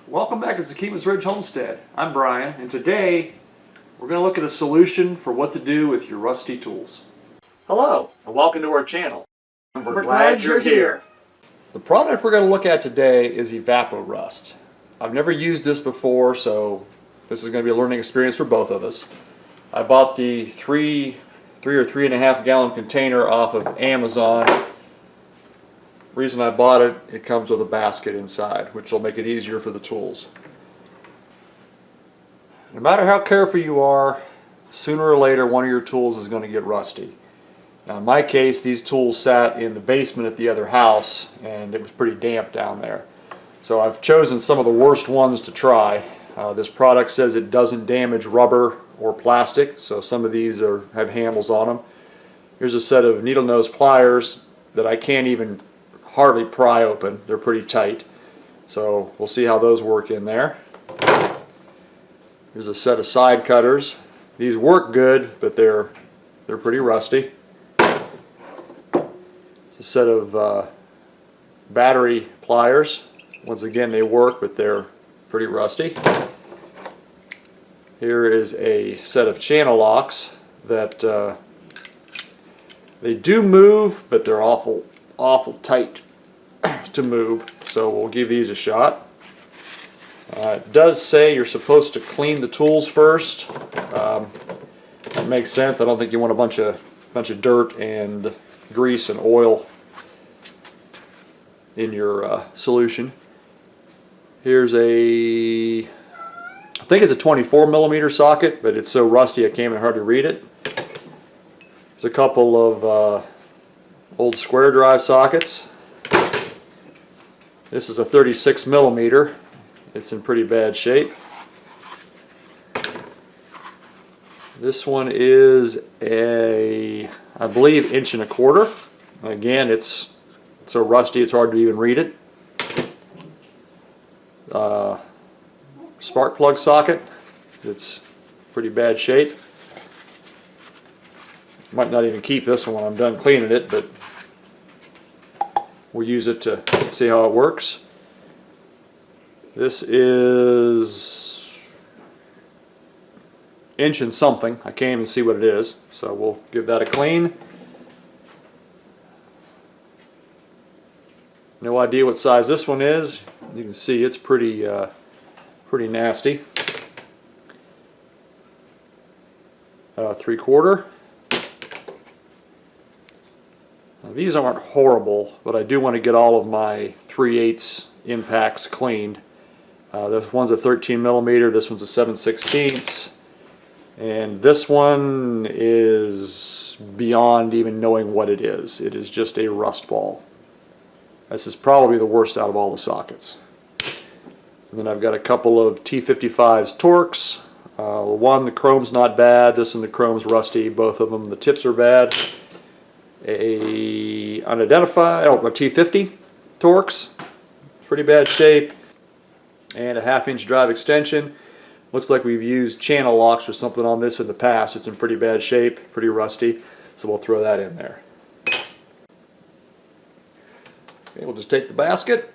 Welcome back to Zakima's Ridge Homestead. I'm Brian, and today we're going to look at a solution for what to do with your rusty tools. Hello, and welcome to our channel. We're glad you're here. The product we're going to look at today is Evapo-rust. I've never used this before, so this is going to be a learning experience for both of us. I bought the 3 or 3.5 gallon container off of Amazon. Reason I bought it, it comes with a basket inside, which will make it easier for the tools. No matter how careful you are, sooner or later one of your tools is going to get rusty. Now in my case, these tools sat in the basement at the other house and it was pretty damp down there. So I've chosen some of the worst ones to try. This product says it doesn't damage rubber or plastic, so some of these have handles on them. Here's a set of needle nose pliers that I can't even hardly pry open. They're pretty tight, so we'll see how those work in there. Here's a set of side cutters. These work good, but they're pretty rusty. It's a set of battery pliers. Once again, they work, but they're pretty rusty. Here is a set of channel locks that they do move, but they're awful tight to move, so we'll give these a shot. It does say you're supposed to clean the tools first. That makes sense. I don't think you want a bunch of dirt and grease and oil in your solution. Here's I think it's a 24mm socket, but it's so rusty I can't even hardly read it. There's a couple of old square drive sockets. This is a 36mm. It's in pretty bad shape. This one is I believe 1.25 inches. Again, it's so rusty it's hard to even read it. Spark plug socket. It's pretty bad shape. Might not even keep this one when I'm done cleaning it, but we'll use it to see how it works. This is 1 inch and something. I can't even see what it is, so we'll give that a clean. No idea what size this one is. You can see it's pretty nasty. 3/4. Now, these aren't horrible, but I do want to get all of my 3/8 impacts cleaned. This one's a 13mm, this one's a 7/16, and this one is beyond even knowing what it is. It is just a rust ball. This is probably the worst out of all the sockets. And then I've got a couple of T55's Torx. One, the chrome's not bad. This one, the chrome's rusty. Both of them, the tips are bad. A unidentified, a T50 Torx, pretty bad shape. And a 1/2 inch drive extension. Looks like we've used channel locks or something on this in the past. It's in pretty bad shape, pretty rusty, so we'll throw that in there. Okay, we'll just take the basket,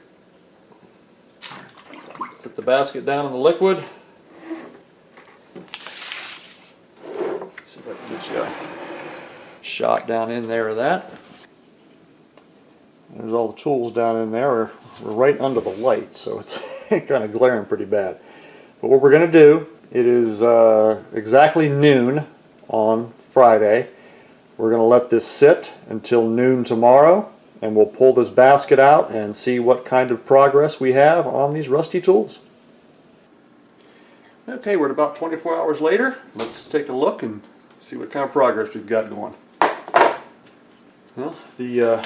set the basket down in the liquid. See if I can get you a shot down in there of that. There's all the tools down in there. We're right under the light, so it's kind of glaring pretty bad. But what we're going to do, it is exactly noon on Friday. We're going to let this sit until noon tomorrow, and we'll pull this basket out and see what kind of progress we have on these rusty tools. Okay, we're at about 24 hours later. Let's take a look and see what kind of progress we've got going. Well, the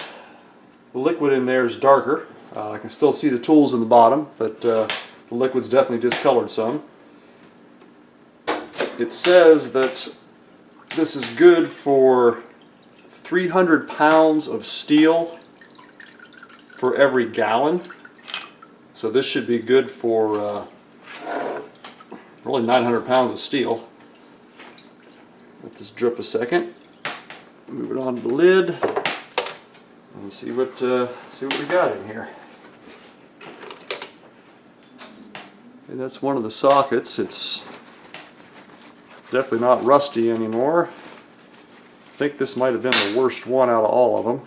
liquid in there is darker. I can still see the tools in the bottom, but the liquid's definitely discolored some. It says that this is good for 300 pounds of steel for every gallon. So this should be good for really 900 pounds of steel. Let this drip a second. Move it on to the lid and see what we got in here. And that's one of the sockets. It's definitely not rusty anymore. I think this might have been the worst one out of all of them.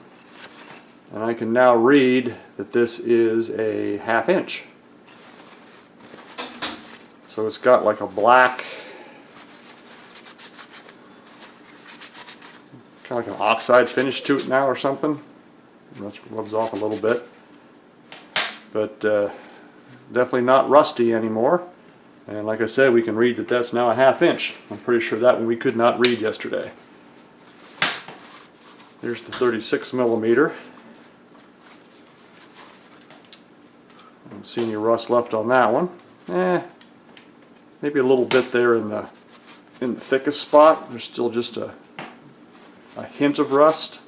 And I can now read that this is a 1/2 inch. So it's got like a black, kind of like an oxide finish to it now or something. That rubs off a little bit. But definitely not rusty anymore. And like I said, we can read that that's now a 1/2 inch. I'm pretty sure that one we could not read yesterday. Here's the 36 millimeter. I don't see any rust left on that one. Maybe a little bit there in the thickest spot. There's still just a hint of rust.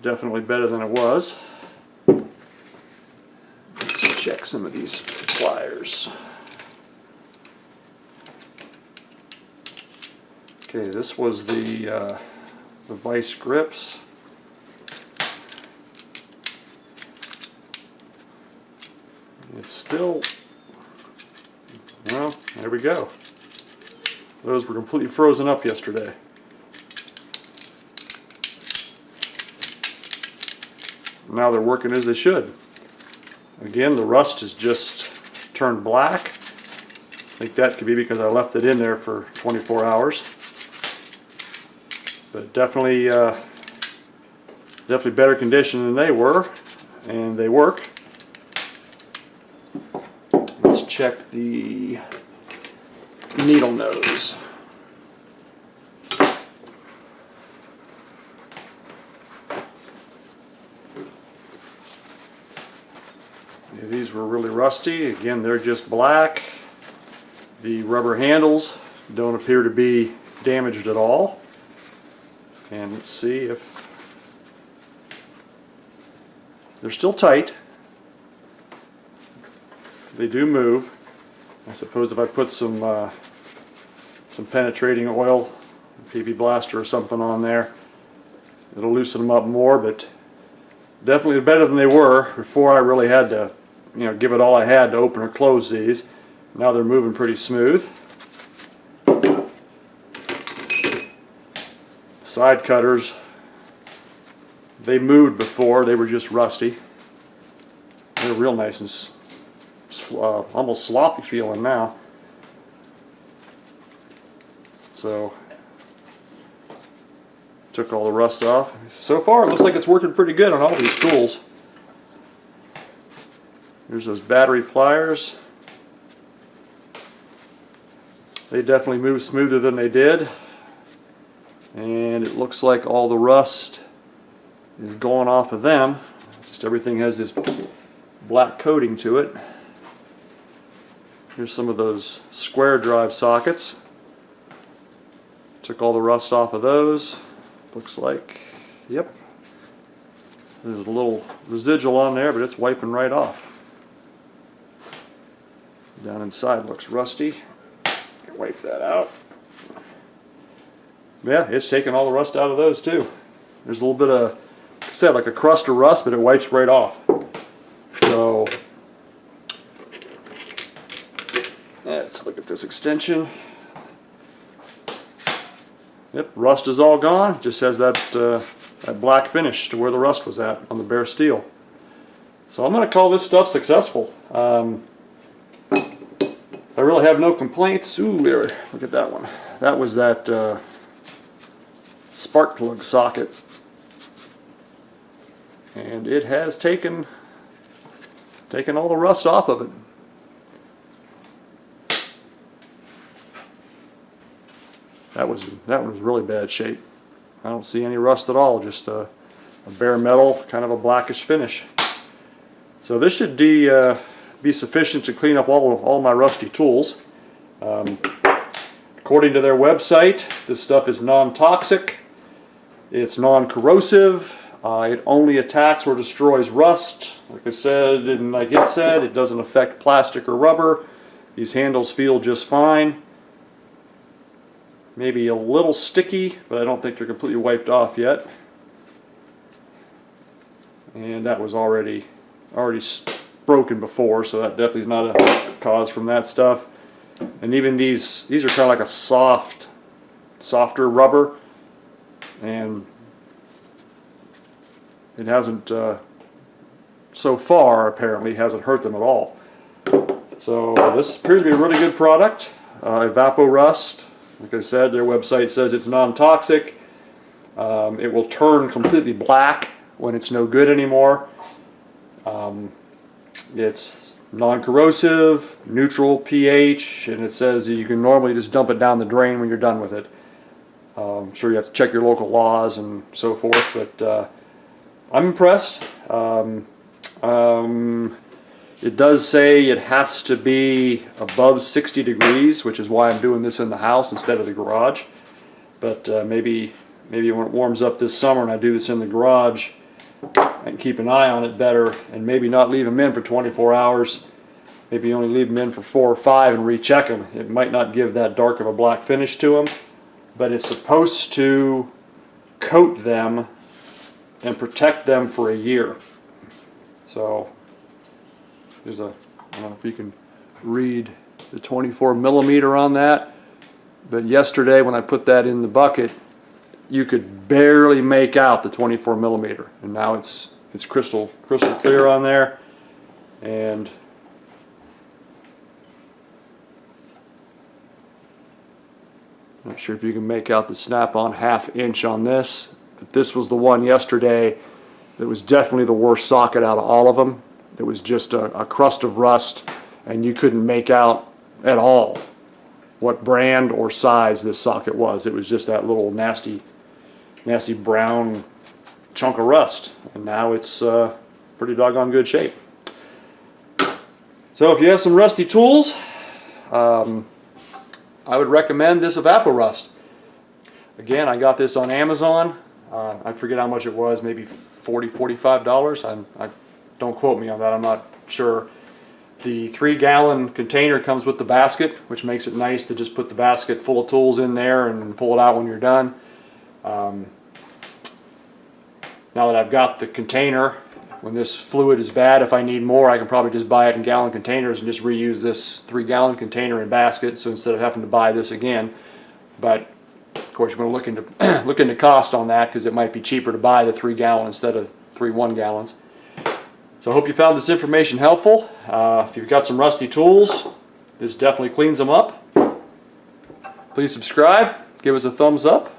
Definitely better than it was. Let's check some of these pliers. Okay, this was the vice grips. It's still, well, there we go. Those were completely frozen up yesterday. Now they're working as they should. Again, the rust has just turned black. I think that could be because I left it in there for 24 hours. But definitely better condition than they were, and they work. Let's check the needle nose. These were really rusty. Again, they're just black. The rubber handles don't appear to be damaged at all. And let's see if they're still tight. They do move. I suppose if I put some penetrating oil, PB Blaster or something on there, it'll loosen them up more, but definitely better than they were before. I really had to, give it all I had to open or close these. Now they're moving pretty smooth. Side cutters, they moved before, they were just rusty. They're real nice and almost sloppy feeling now. So, took all the rust off. So far it looks like it's working pretty good on all these tools. There's those battery pliers. They definitely move smoother than they did. And it looks like all the rust is going off of them. Just everything has this black coating to it. Here's some of those square drive sockets. Took all the rust off of those. Looks like, yep. There's a little residual on there, but it's wiping right off. Down inside looks rusty. Wipe that out. Yeah, it's taking all the rust out of those too. There's a little bit of, like I said, like a crust of rust, but it wipes right off. So, let's look at this extension. Yep, rust is all gone. Just has that black finish to where the rust was at on the bare steel. So I'm going to call this stuff successful. I really have no complaints. Ooh, there, look at that one. That was that spark plug socket, and it has taken all the rust off of it. That one was really bad shape. I don't see any rust at all, just a bare metal, kind of a blackish finish. So this should be sufficient to clean up all my rusty tools. According to their website, this stuff is non-toxic, it's non-corrosive, it only attacks or destroys rust. Like I said, and like it said, it doesn't affect plastic or rubber. These handles feel just fine. Maybe a little sticky, but I don't think they're completely wiped off yet. And that was already already broken before, so that definitely is not a cause from that stuff. And even these are kind of like a softer rubber, and it hasn't so far apparently hasn't hurt them at all. So this appears to be a really good product. Evapo-rust, like I said, their website says it's non-toxic. It will turn completely black when it's no good anymore. It's non-corrosive, neutral pH, and it says that you can normally just dump it down the drain when you're done with it. I'm sure you have to check your local laws and so forth, but I'm impressed. It does say it has to be above 60 degrees, which is why I'm doing this in the house instead of the garage. But maybe when it warms up this summer and I do this in the garage, I can keep an eye on it better and maybe not leave them in for 24 hours. Maybe only leave them in for 4 or 5 and recheck them. It might not give that dark of a black finish to them, but it's supposed to coat them and protect them for a year. So there's a, I don't know if you can read the 24 millimeter on that, but yesterday when I put that in the bucket, you could barely make out the 24 millimeter, and now it's crystal clear on there. And not sure if you can make out the snap-on 1/2 inch on this, but this was the one yesterday that was definitely the worst socket out of all of them. It was just a crust of rust, and you couldn't make out at all what brand or size this socket was. It was just that little nasty brown chunk of rust, and now it's pretty doggone good shape. So if you have some rusty tools, I would recommend this Evapo-rust. Again, I got this on Amazon. I forget how much it was, maybe $40, $45. Don't quote me on that, I'm not sure. The 3-gallon container comes with the basket, which makes it nice to just put the basket full of tools in there and pull it out when you're done. Now that I've got the container, when this fluid is bad, if I need more, I can probably just buy it in gallon containers and just reuse this 3-gallon container and basket, so instead of having to buy this again. But of course you're going to look into cost on that, because it might be cheaper to buy the 3-gallon instead of 3 1-gallons. So I hope you found this information helpful. If you've got some rusty tools, this definitely cleans them up. Please subscribe, give us a thumbs up.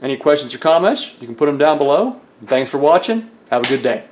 Any questions or comments, you can put them down below. And thanks for watching. Have a good day.